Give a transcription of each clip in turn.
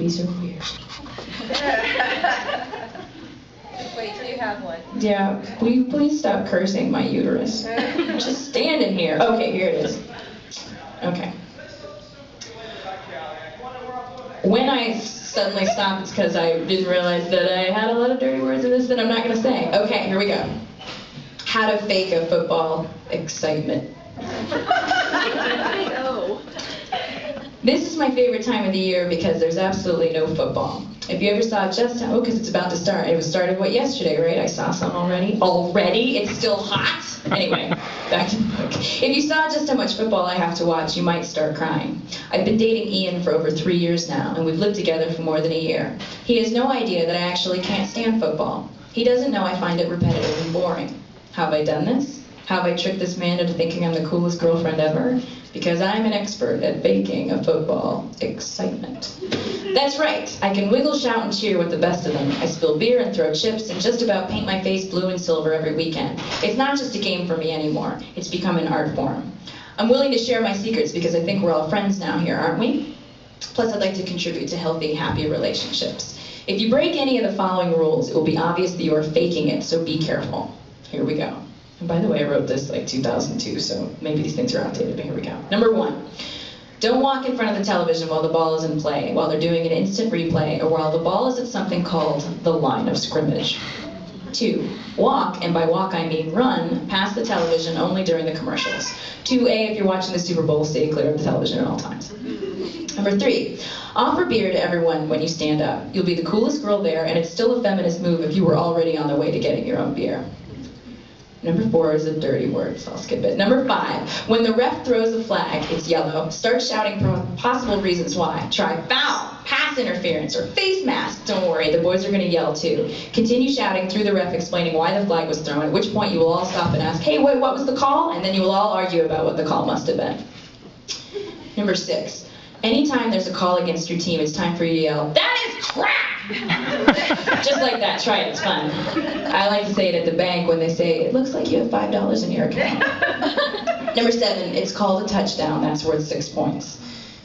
Babies are weird. Wait till you have one. Yeah, will you please stop cursing my uterus? I'm just standing here. Okay, here it is. Okay. When I suddenly stop, it's because I didn't realize that I had a lot of dirty words in this that I'm not going to say. Okay, here we go. How to fake a football excitement. Oh. This is my favorite time of the year because there's absolutely no football. If you ever saw just how, because it's about to start. It was started, what, yesterday, right? I saw some already. Already? It's still hot? Anyway, back to the book. If you saw just how much football I have to watch, you might start crying. I've been dating Ian for over 3 years now, and we've lived together for more than a year. He has no idea that I actually can't stand football. He doesn't know I find it repetitive and boring. How have I done this? How have I tricked this man into thinking I'm the coolest girlfriend ever? Because I'm an expert at faking a football excitement. That's right, I can wiggle, shout, and cheer with the best of them. I spill beer and throw chips and just about paint my face blue and silver every weekend. It's not just a game for me anymore. It's become an art form. I'm willing to share my secrets because I think we're all friends now here, aren't we? Plus, I'd like to contribute to healthy, happy relationships. If you break any of the following rules, it will be obvious that you are faking it, so be careful. Here we go. And by the way, I wrote this like 2002, so maybe these things are outdated, but here we go. Number 1, don't walk in front of the television while the ball is in play, while they're doing an instant replay, or while the ball is at something called the line of scrimmage. 2, walk, and by walk I mean run, past the television only during the commercials. 2A, if you're watching the Super Bowl, stay clear of the television at all times. Number 3, offer beer to everyone when you stand up. You'll be the coolest girl there, and it's still a feminist move if you were already on the way to getting your own beer. Number 4 is a dirty word, so I'll skip it. Number 5, when the ref throws a flag, it's yellow. Start shouting possible reasons why. Try foul, pass interference, or face mask. Don't worry, the boys are going to yell too. Continue shouting through the ref explaining why the flag was thrown, at which point you will all stop and ask, hey, wait, what was the call? And then you will all argue about what the call must have been. Number 6, anytime there's a call against your team, it's time for you to yell, that is crap! Just like that, try it, it's fun. I like to say it at the bank when they say, it looks like you have $5 in your account. Number 7, it's called a touchdown, that's worth 6 points.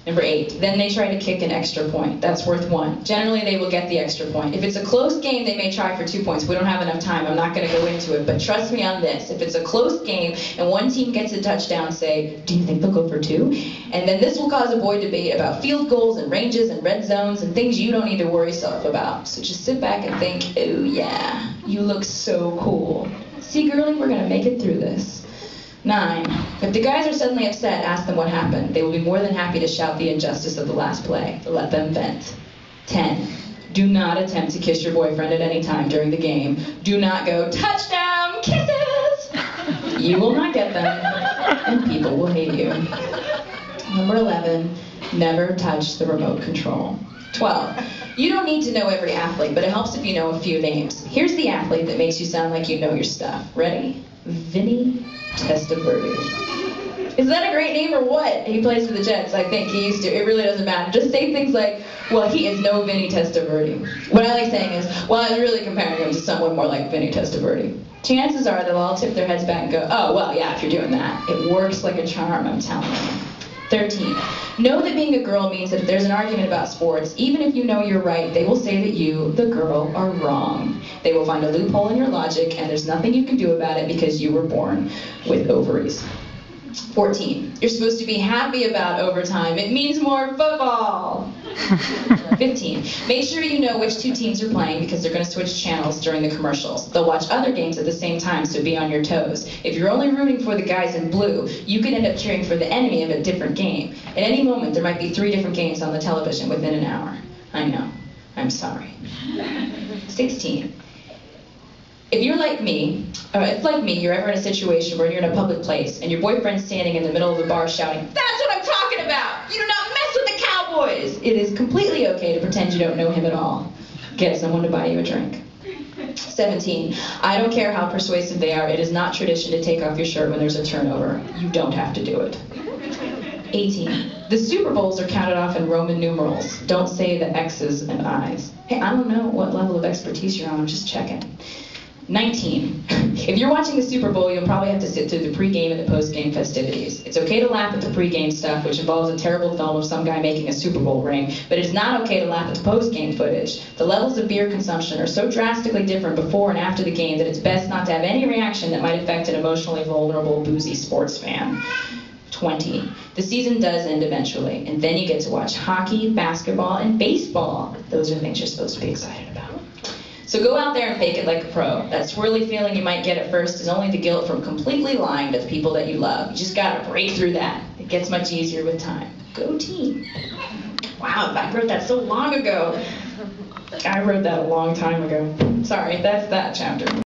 Number 8, then they try to kick an extra point, that's worth 1. Generally they will get the extra point. If it's a close game, they may try for 2 points. We don't have enough time, I'm not going to go into it, but trust me on this. If it's a close game and one team gets a touchdown, say, do you think they'll go for 2? And then this will cause a boy debate about field goals and ranges and red zones and things you don't need to worry yourself about. So just sit back and think, oh yeah, you look so cool. See, girlie, we're going to make it through this. 9, if the guys are suddenly upset, ask them what happened. They will be more than happy to shout the injustice of the last play. Let them vent. 10, do not attempt to kiss your boyfriend at any time during the game. Do not go, touchdown, kisses! You will not get them, and people will hate you. Number 11, never touch the remote control. 12, you don't need to know every athlete, but it helps if you know a few names. Here's the athlete that makes you sound like you know your stuff. Ready? Vinny Testaverde. Is that a great name or what? He plays for the Jets, I think. He used to. It really doesn't matter. Just say things like, well, he is no Vinny Testaverde. What I like saying is, well, I was really comparing him to someone more like Vinny Testaverde. Chances are they'll all tip their heads back and go, oh, well, yeah, if you're doing that. It works like a charm, I'm telling you. 13, know that being a girl means that if there's an argument about sports, even if you know you're right, they will say that you, the girl, are wrong. They will find a loophole in your logic, and there's nothing you can do about it because you were born with ovaries. 14, you're supposed to be happy about overtime. It means more football. 15, make sure you know which 2 teams are playing because they're going to switch channels during the commercials. They'll watch other games at the same time, so be on your toes. If you're only rooting for the guys in blue, you could end up cheering for the enemy of a different game. At any moment, there might be 3 different games on the television within an hour. I know. I'm sorry. 16, if you're like me, if like me, you're ever in a situation where you're in a public place and your boyfriend's standing in the middle of the bar shouting, that's what I'm talking about! You do not mess with the Cowboys! It is completely okay to pretend you don't know him at all. Get someone to buy you a drink. 17, I don't care how persuasive they are, it is not tradition to take off your shirt when there's a turnover. You don't have to do it. 18, the Super Bowls are counted off in Roman numerals. Don't say the X's and I's. Hey, I don't know what level of expertise you're on, I'm just checking. 19. If you're watching the Super Bowl, you'll probably have to sit through the pregame and the postgame festivities. It's okay to laugh at the pregame stuff, which involves a terrible film of some guy making a Super Bowl ring, but it's not okay to laugh at the postgame footage. The levels of beer consumption are so drastically different before and after the game that it's best not to have any reaction that might affect an emotionally vulnerable, boozy sports fan. 20. The season does end eventually, and then you get to watch hockey, basketball, and baseball. Those are things you're supposed to be excited about. So go out there and fake it like a pro. That swirly feeling you might get at first is only the guilt from completely lying to the people that you love. You just gotta break through that. It gets much easier with time. Go team. Wow, I wrote that so long ago. I wrote that a long time ago. Sorry, that's that chapter.